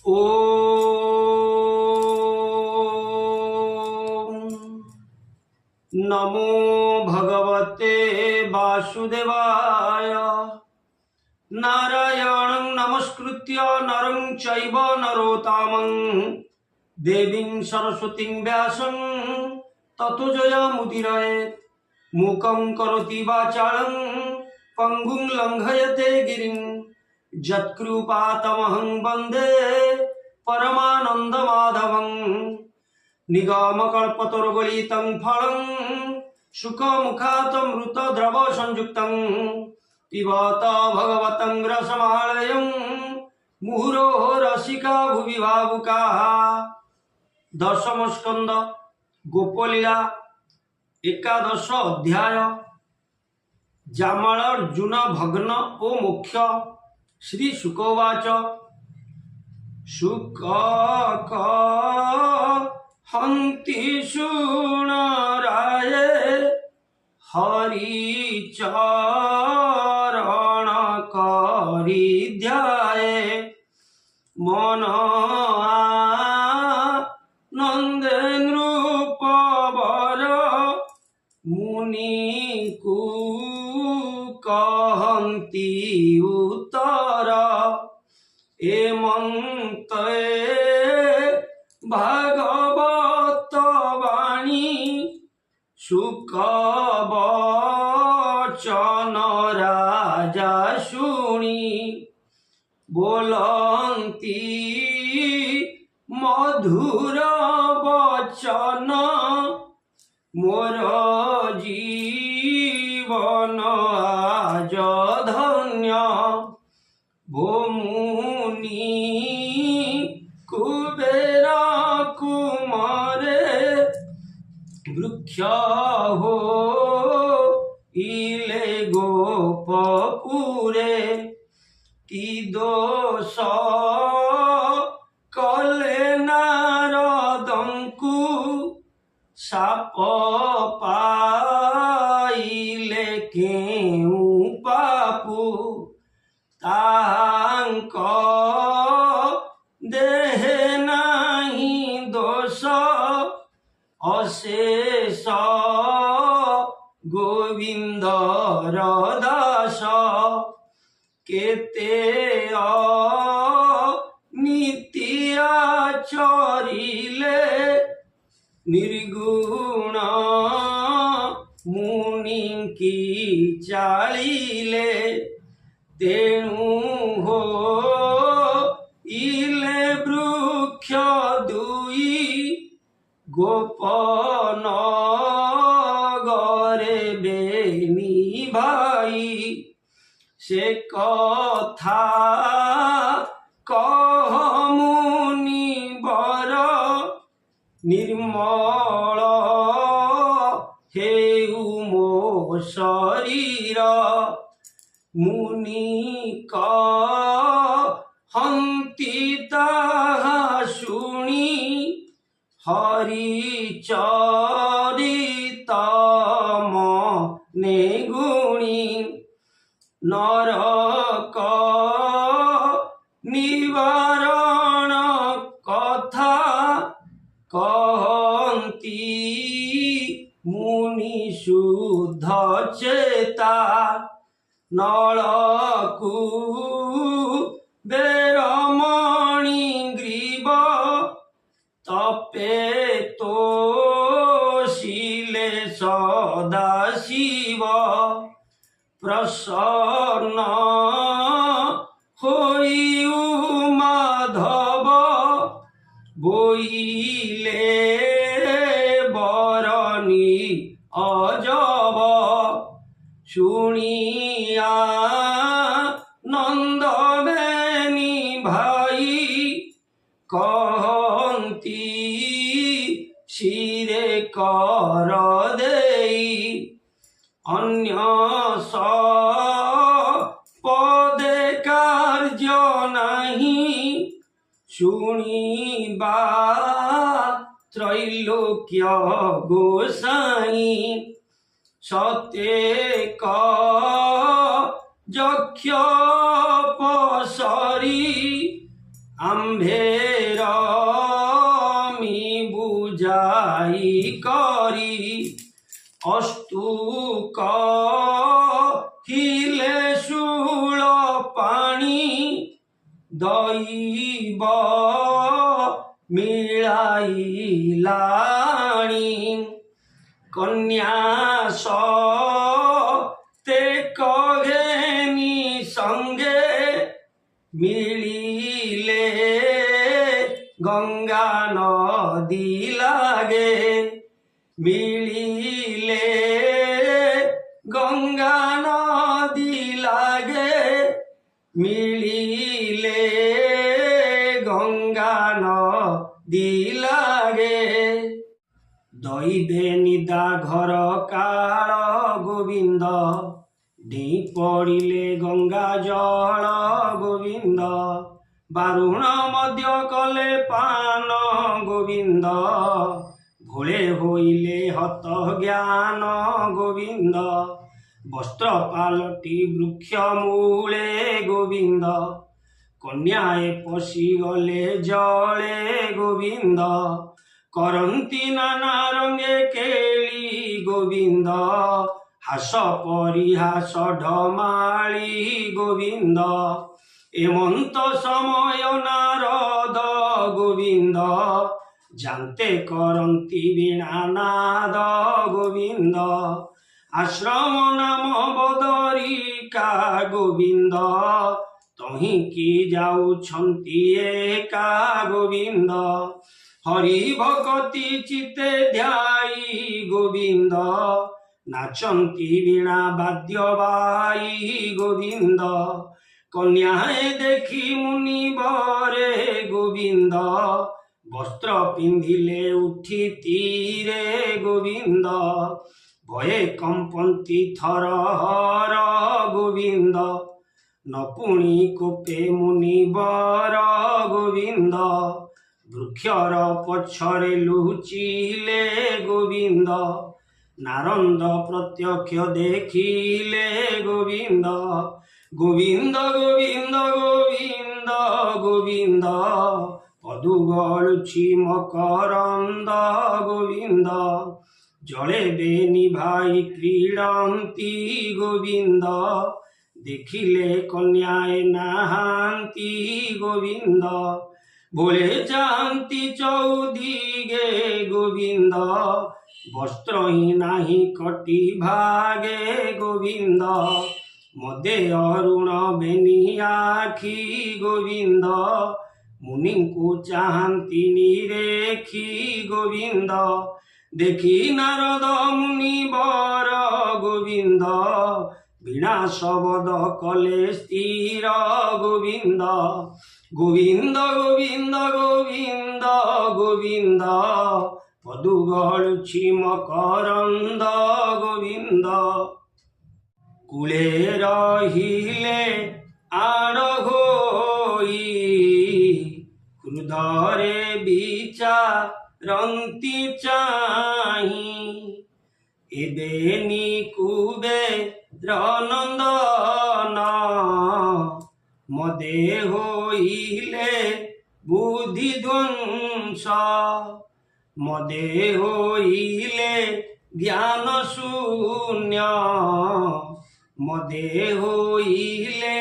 ओम नमो भगवते वासुदेवाय। नारायणं नमस्कृत्य नरं चैव नरोत्तमं देवीं सरस्वतीं व्यासं ततो जयमुदीरयेत्। मूकं करोति वाचालं पङ्गुं लङ्घयते गिरिं यत्कृपातमहं वन्दे परमानन्दमाधवं। निगमकल्पतरुगलितं फलं शुकमुखातमृतद्रवसंयुक्तं पिबत भगवतं रसमालयं मुहुरो रसिका भुवि भावुकाः। दशम स्कंद गोपलीला एकादश अध्याय। जामाल अर्जुन भग्न ओ मोक्ष। श्री शुकोवाच शुक हन्ति शूणराये हरिचरण करि ध्याये मन आनन्दे नृपवर मुनिकु कहन्ति उत्तर एमन्ते भागवत वाणी शुकवचन राजा शुणी बोलन्ति मधुर वचन मोर जीवन आज धन्य भो मुनि कुबेर कुमारे वृक्ष हो इले गोपपुरे की दोष कले नारदंकु साप पाइले केउ पापु तांक देहे नाही दोष अशेष गोविंदर दास केते नित्या चरिले निर्गुण मुनि की चालिले तेणु हो इले वृक्ष दुई गोपन गरे बेनी भाई से कथा कह मुनि बर निर्मल हेउ मो शरीर मुनि कहन्ति ताहा शुणी हरिचरित मने गुणी नरक निवारण कथा कहन्ति मुनि शुद्ध चेता नलकु बेरमणि ग्रीव तपे तोषिले सदा शिव प्रसन्न होई माधव बोइले बरनी अजब शुणिया नंद बेनी भाई कहन्ति शिरे कर देई अन्य पदे कार्य नहीं शुणिबा त्रैलोक्य गोसाई सत्येक যক্ষ পসরি আম্ভের মি বুঝাই করি অস্তুক হিলে শূল পানি দৈব মিলাইলাণী কন্যা তে কঘেনি সঙ্গে মিলিলে গঙ্গা নদী লাগে মিলিলে গঙ্গা নদী লাগে মিলিলে গঙ্গা নদী লাগে দইবে নিদা ঘর কাଳ গোবিন্দ ଡେଇଁ ପଡ଼ିଲେ ଗଙ୍ଗା ଜଳ ଗୋବିନ୍ଦ ବାରୁଣ ମଧ୍ୟ କଲେ ପାନ ଗୋବିନ୍ଦ ଭୋଳେ ହୋଇଲେ ହତ ଜ୍ଞାନ ଗୋବିନ୍ଦ ବସ୍ତ୍ର ପାଲଟି ବୃକ୍ଷ ମୂଳେ ଗୋବିନ୍ଦ କନ୍ୟାଏ ପଶିଗଲେ ଜଳେ ଗୋବିନ୍ଦ କରନ୍ତି ନାନା ରଙ୍ଗେ କେଳି ଗୋବିନ୍ଦ ହାସ ପରିହାସ ଢମାଳି ଗୋବିନ୍ଦ ଏମନ୍ତ ସମୟ ନାରଦ ଗୋବିନ୍ଦ ଜାନ୍ତେ କରନ୍ତି ବୀଣାନାଦ ଗୋବିନ୍ଦ ଆଶ୍ରମ ନାମ ବଦରିକା ଗୋବିନ୍ଦ ତହିଁକି ଯାଉଛନ୍ତି ଏକା ଗୋବିନ୍ଦ ହରି ଭକତି ଚିତେ ଧ୍ୟାଇ ଗୋବିନ୍ଦ ନାଚନ୍ତି ବୀଣା ବାଦ୍ୟ ବାଇ ଗୋବିନ୍ଦ କନ୍ୟାଏ ଦେଖି ମୁନିବରେ ଗୋବିନ୍ଦ ବସ୍ତ୍ର ପିନ୍ଧିଲେ ଉଠି ତୀରେ ଗୋବିନ୍ଦ ଭୟେ କମ୍ପନ୍ତି ଥରହର ଗୋବିନ୍ଦ ନପୁଣି କୋପେ ମୁନିବର ଗୋବିନ୍ଦ ବୃକ୍ଷର ପଛରେ ଲୁଚିଲେ ଗୋବିନ୍ଦ ନାରଦ ପ୍ରତ୍ୟକ୍ଷ ଦେଖିଲେ ଗୋବିନ୍ଦ ଗୋବିନ୍ଦ ଗୋବିନ୍ଦ ଗୋବିନ୍ଦ ଗୋବିନ୍ଦ ପଦୁ ଗଳୁଛି ମକରନ୍ଦ ଗୋବିନ୍ଦ ଜଳେ ବେନି ଭାଇ କ୍ରୀଡ଼ନ୍ତି ଗୋବିନ୍ଦ ଦେଖିଲେ କନ୍ୟାଏ ନାହାନ୍ତି ଗୋବିନ୍ଦ ଭୋଳେ ଯାଆନ୍ତି ଚଉଦିଗେ ଗୋବିନ୍ଦ ବସ୍ତ୍ର ହିଁ ନାହିଁ କଟି ଭାଗେ ଗୋବିନ୍ଦ ମଦେ ଅରୁଣ ବେନି ଆଖି ଗୋବିନ୍ଦ ମୁନିଙ୍କୁ ଚାହାନ୍ତି ନିରେଖି ଗୋବିନ୍ଦ ଦେଖି ନାରଦ ମୁନିବର ଗୋବିନ୍ଦ ବୀଣା ଶବଦ କଲେ ସ୍ଥିର ଗୋବିନ୍ଦ ଗୋବିନ୍ଦ ଗୋବିନ୍ଦ ଗୋବିନ୍ଦ ଗୋବିନ୍ଦ ପଦୁ ଗଳୁଛି ମକରନ୍ଦ ଗୋବିନ୍ଦ କୂଳେ ରହିଲେ ଆଡ଼ ହୋଇ ହୃଦୟରେ ବିଚାରନ୍ତି ଚାହିଁ ଏବେ ନିକୁବେ ନନ୍ଦନ ମଦେ ହୋଇଲେ ବୁଦ୍ଧି ଧ୍ୱଂସ ମଦେ ହୋଇଲେ ଜ୍ଞାନ ଶୂନ୍ୟ ମଦେ ହୋଇଲେ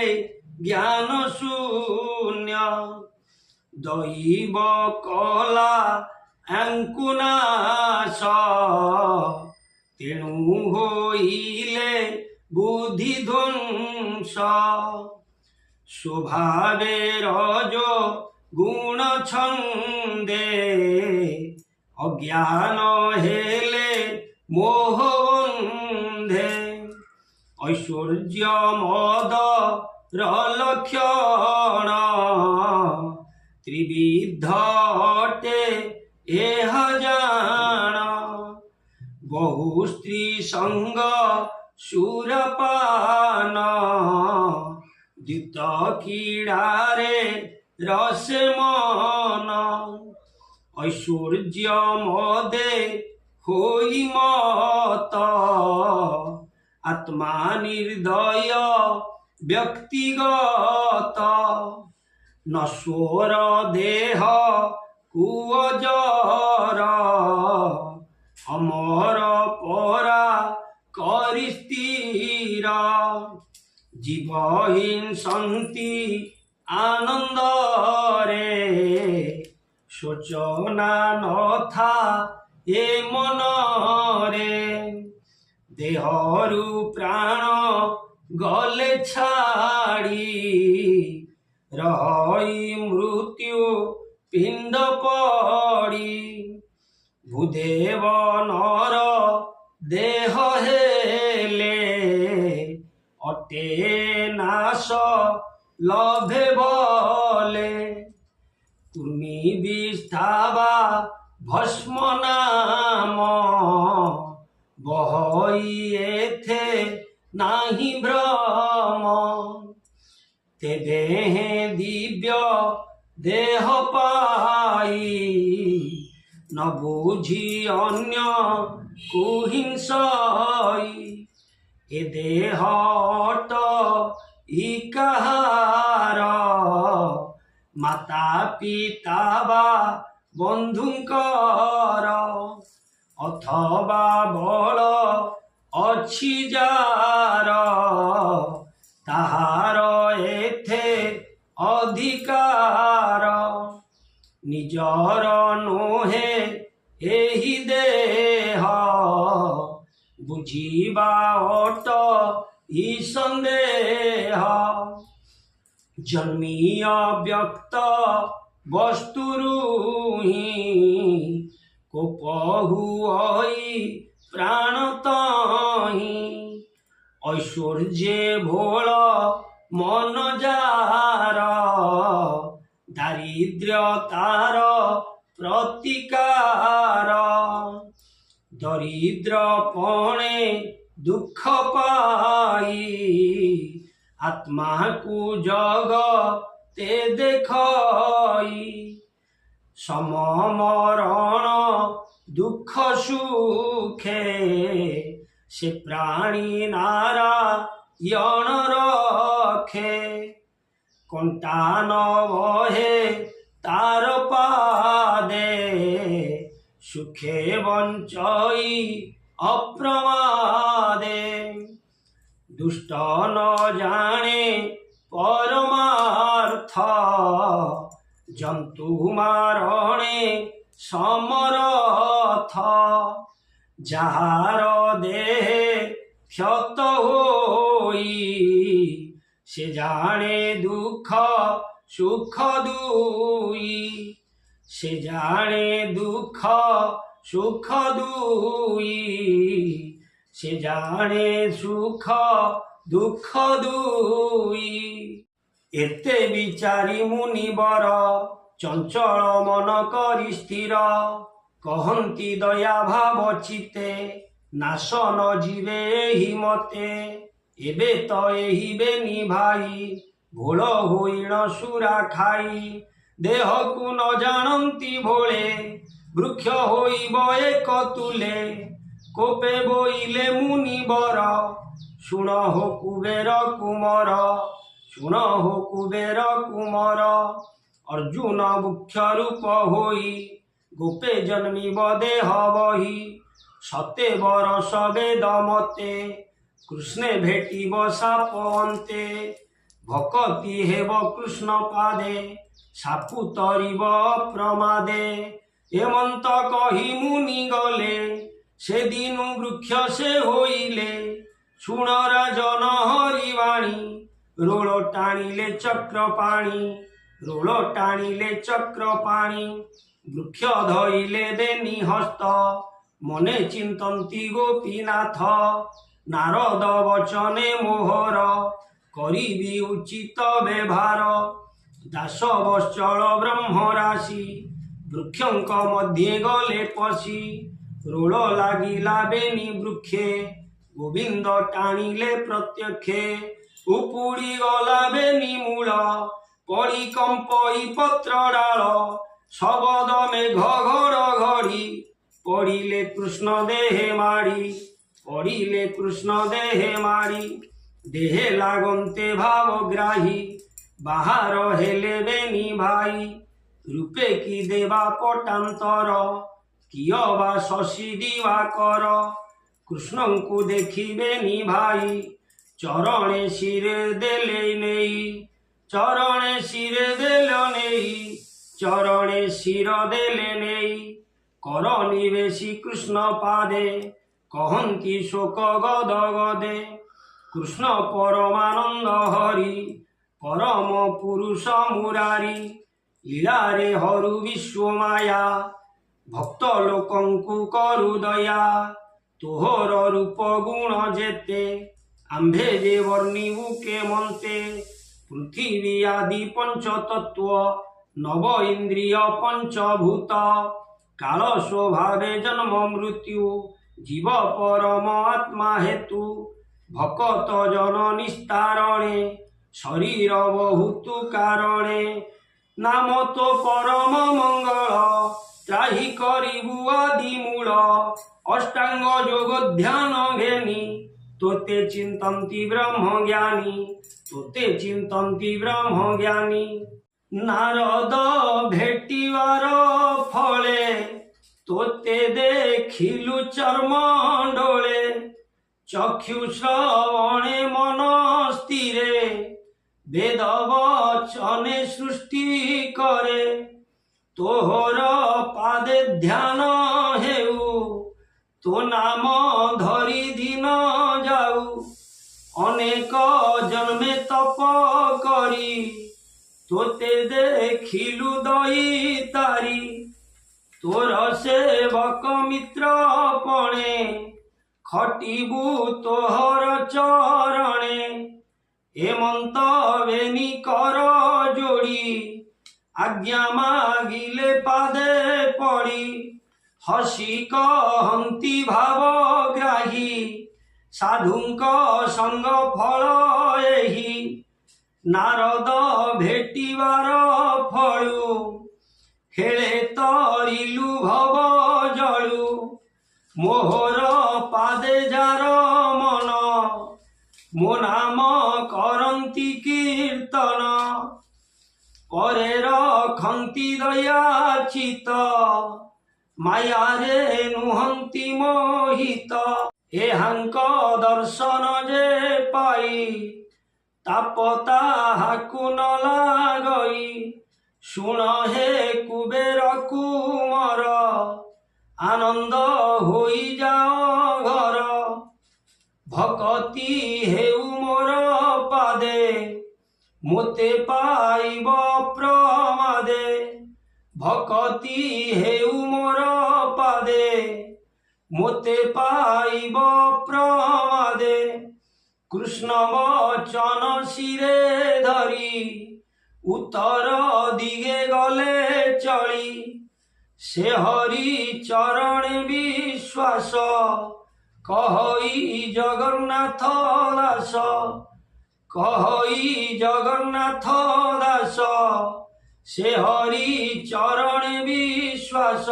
ଜ୍ଞାନ ଶୂନ୍ୟ ଦୈବ କଲା ୟାଙ୍କୁ ନାଶ ତେଣୁ ହୋଇଲେ ବୁଦ୍ଧି ଧ୍ୱଂସ ସ୍ୱଭାବେ ରଜୋ ଗୁଣ ଛନ୍ଦେ ଅଜ୍ଞାନ ହେଲେ ମୋହ ବନ୍ଧେ ଐଶ୍ୱର୍ଯ୍ୟ ମଦର ଲକ୍ଷଣ ତ୍ରିବିଧ ଅଟେ ଏହା ଜାଣ ବହୁ ସ୍ତ୍ରୀ ସଙ୍ଗ ସୁରପାନ ଦ୍ୟୁତ କ୍ରୀଡ଼ାରେ ରସେ ମନ ଐଶ୍ୱର୍ଯ୍ୟ ମଦେ ହୋଇ ମତ ଆତ୍ମା ନିର୍ଦୟ ବ୍ୟକ୍ତିଗତ ନଶ୍ୱର ଦେହ କୁଅଜର ଅମର ପରା କରି ସ୍ଥିର ଜୀବ ହିଂସନ୍ତି ଆନନ୍ଦରେ ଶୋଚନା ନଥା ଏ ମନରେ ଦେହରୁ ପ୍ରାଣ ଗଲେ ଛାଡ଼ି ରହି ମୃତ୍ୟୁ ପିଣ୍ଡ ପଡ଼ି ଭୂଦେବ ନର ଦେହ ହେଲେ ଅଟେ ନାଶ ଲଭେ ବଲେ ତୁମି ବିସ୍ଥାବା ଭସ୍ମ ନାମ ବହଇ ଏଥେ ନାହିଁ ଭ୍ରମ ତେବେ হে ଦିବ୍ୟ ଦେହ ପାଇ ନ ବୁଝି ଅନ୍ୟ କୁହିଂସଇ ଏ ଦେହ ଅଟ ଇ କାହାର ମାତା ପିତା ବା ବନ୍ଧୁଙ୍କର ଅଥବା ବଳ ଅଛି ଯାର ତାହାର ଏଥେ ଅଧିକାର ନିଜର ନୁହେଁ ଏହି ଦେହ ବୁଝିବା ଅଟ ଇ ସନ୍ଦେହ ଜନ୍ମୀୟ ବ୍ୟକ୍ତ ବସ୍ତୁରୁ ହିଁ କୋପ ହୁଅଇ ପ୍ରାଣ ତହିଁ ଐଶ୍ୱର୍ଯ୍ୟ ଭୋଳ ମନ ଯାର ଦାରିଦ୍ର୍ୟ ତାର ପ୍ରତିକାର ଦରିଦ୍ର ପଣେ ଦୁଃଖ ପାଇ ଆତ୍ମାକୁ ଜଗତେ ଦେଖଇ ସମମରଣ ଦୁଃଖ ସୁଖେ ସେ ପ୍ରାଣୀ ନାରାୟଣ ରଖେ କଣ୍ଟା ନ ବହେ ତାର ପାଦେ ସୁଖେ ବଞ୍ଚଇ ଅପ୍ରମାଦେ ଦୁଷ୍ଟ ନ ଜାଣେ ପରମାର୍ଥ ଜନ୍ତୁ ମାରଣେ ସମରଥ ଯାହାର ଦେହେ କ୍ଷତ ହୋଇ ସେ ଜାଣେ ଦୁଃଖ ସୁଖ ଦୁଇ ସେ ଜାଣେ ଦୁଃଖ ସୁଖ ଦୁଇ ସେ ଜାଣେ ସୁଖ ଦୁଃଖ ଦୁଇ ଏତେ ବିଚାରି ମୁନିବର ଚଞ୍ଚଳ ମନ କରି ସ୍ଥିର କହନ୍ତି ଦୟା ଭାବ ଚିତେ ନାଶ ନ ଯିବେ ଏହି ମତେ ଏବେ ତ ଏହି ବେନି ଭାଇ ଭୋଳ ହୋଇଣ ସୁରା ଖାଇ ଦେହକୁ ନ ଜାଣନ୍ତି ଭୋଳେ ବୃକ୍ଷ ହୋଇବ ଏକ ତୁଲେ କୋପେ ବୋଇଲେ ମୁନିବର ଶୁଣ ହୋ କୁବେର କୁମର ଶୁଣ ହୋ କୁବେର କୁମର ଅର୍ଜୁନ ବୃକ୍ଷ ରୂପ ହୋଇ ଗୋପେ ଜନ୍ମିବ ଦେହ ବହି ସତେ ବରଷ ବେଦ ମତେ କୃଷ୍ଣେ ଭେଟିବ ସାପ ଅନ୍ତେ ଭକତି ହେବ କୃଷ୍ଣ ପାଦେ ସାପୁ ତରିବ ପ୍ରମାଦେ ଏମନ୍ତ କହି ମୁନି ଗଲେ ସେଦିନୁ ବୃକ୍ଷ ସେ ହୋଇଲେ ଶୁଣ ରାଜନ ହରିବାଣୀ ରୋଳ ଟାଣିଲେ ଚକ୍ର ପାଣି ରୋଳ ଟାଣିଲେ ଚକ୍ର ପାଣି ବୃକ୍ଷ ଧଇଲେ ବେନି ହସ୍ତ ମନେ ଚିନ୍ତନ୍ତି ଗୋପୀନାଥ ନାରଦ ବଚନେ ମୋହର କରିବି ଉଚିତ ବ୍ୟବହାର ଦାସ ବତ୍ସଳ ବ୍ରହ୍ମ ରାଶି ବୃକ୍ଷଙ୍କ ମଧ୍ୟେ ଗଲେ ପଶି ରୋଳ ଲାଗିଲା ବେନି ବୃକ୍ଷେ ଗୋବିନ୍ଦ ଟାଣିଲେ ପ୍ରତ୍ୟକ୍ଷେ ଉପୁଡ଼ି ଗଲା ବେନି ମୂଳ ପଡ଼ି କମ୍ପଇ ପତ୍ର ଡାଳ ଶବଦ ମେଘ ଘଡ଼ଘଡ଼ି ପଡ଼ିଲେ କୃଷ୍ଣ ଦେହେ ମାଡ଼ି ପଡ଼ିଲେ କୃଷ୍ଣ ଦେହେ ମାଡ଼ି ଦେହେ ଲାଗନ୍ତେ ଭାବଗ୍ରାହୀ ବାହାର ହେଲେ ବେନି ଭାଇ ରୂପେ କି ଦେବା ପଟାନ୍ତର କିଅ ବା ଶଶୀ ଦିବାକର କୃଷ୍ଣଙ୍କୁ ଦେଖିବେନି ଭାଇ ଚରଣେ ଶିରେ ଦେଲେ ନେଇ ଚରଣେ ଶିରେ ଦେଲ ନେଇ ଚରଣେ ଶିର ଦେଲେ ନେଇ କର ନିବେଶୀ କୃଷ୍ଣ ପାଦେ କହନ୍ତି ଶୋକ ଗଦ ଗଦେ କୃଷ୍ଣ ପରମାନନ୍ଦ ହରି ପରମ ପୁରୁଷ ମୁରାରୀ ଲୀଳାରେ ହରୁ ବିଶ୍ୱ ମାୟା ଭକ୍ତ ଲୋକଙ୍କୁ କରୁ ଦୟା ତୋହର ରୂପ ଗୁଣ ଯେତେ ଆମ୍ଭେ ଯେ ବର୍ଣ୍ଣିବୁ କେମନ୍ତେ ପୃଥିବୀ ଆଦି ପଞ୍ଚତତ୍ତ୍ୱ ନବ ଇନ୍ଦ୍ରିୟ ପଞ୍ଚଭୂତ କାଳ ସ୍ୱଭାବେ ଜନ୍ମ ମୃତ୍ୟୁ জীব পরম আত্মা হেতু ভকত জন নিস্তারণে শরীর বহুতু কারণে নাম তো পরম মঙ্গল ত্রাহি করিবু আদি মূল অষ্টাঙ্গ যোগ ধ্যান ঘেনি তোতে চিন্তন্তি ব্রহ্ম জ্ঞানী তোতে চিন্তন্তি ব্রহ্ম জ্ঞানী নারদ ভেটিবার ফলে তোতে দেখিলু চর্মণ্ডলে চক্ষু শ্রবণে মন স্থিরে বেদ বচনে সৃষ্টি করে তোহর পাদে ধ্যান হেউ তো নাম ধরি দিন যাও অনেক জন্মে তপ করি তোতে দেখিলু দইতারি তোর সেবক মিত্র পণে খটিবু তোহর চরণে হেমন্ত বেনি কর যোড়ি আজ্ঞা মাগিলে পাদে পড়ি হসি কহন্তি ভাবগ্রাহী সাধুঙ্ক সঙ্গ ফল এহি নারদ ভেটিবার ফলু হেলে তরিলু ভব জলু মোহর পাদে যার মন মো নাম করন্তি কীর্তন পরে রখন্তি দয়াচিত মায়ারে নুহন্তি মোহিত এহাঙ্ক দর্শন যে পাই তাপ তাহাকু ন লাগই শুণ হে কুবের কুমর আনন্দ হই যাও ঘর ভকতি হেউ মোর পাদে মোতে পাইব প্রমাদে ভকতি হেউ মোর পাদে মোতে পাইব প্রমাদে কৃষ্ণ বচন শিরে ধরি উত্তর দিগে গলে চলি সে হরি চরণে বিশ্বাস কহই জগন্নাথ দাস কহই জগন্নাথ দাস সে হরি চরণে বিশ্বাস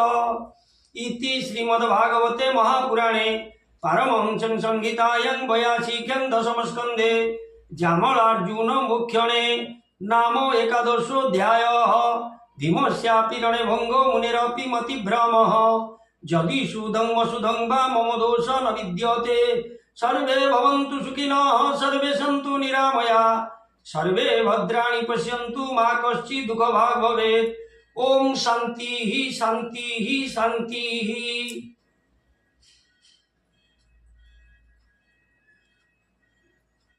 ইতি শ্রীমদ্ভাগবতে মহাপুরাণে পারমহংসং সংহিতায়াং 82 দশম স্কন্ধে জামলার্জুন মুখ্যণে নাম একাদশোऽধ্যায় ধীমস্যাপি রণে ভঙ্গো মুনিরপি মতিভ্রমঃ যদি সুধং অসুধং বা মম দোষ ন বিদ্যতে সর্বে ভবন্তু সুখিনঃ সর্বে সন্তু নিরাময়া সর্বে ভদ্রাণি পশ্যন্তু মা কশ্চিৎ দুঃখভাগ্ ভবেৎ ওম শান্তিঃ শান্তিঃ শান্তিঃ।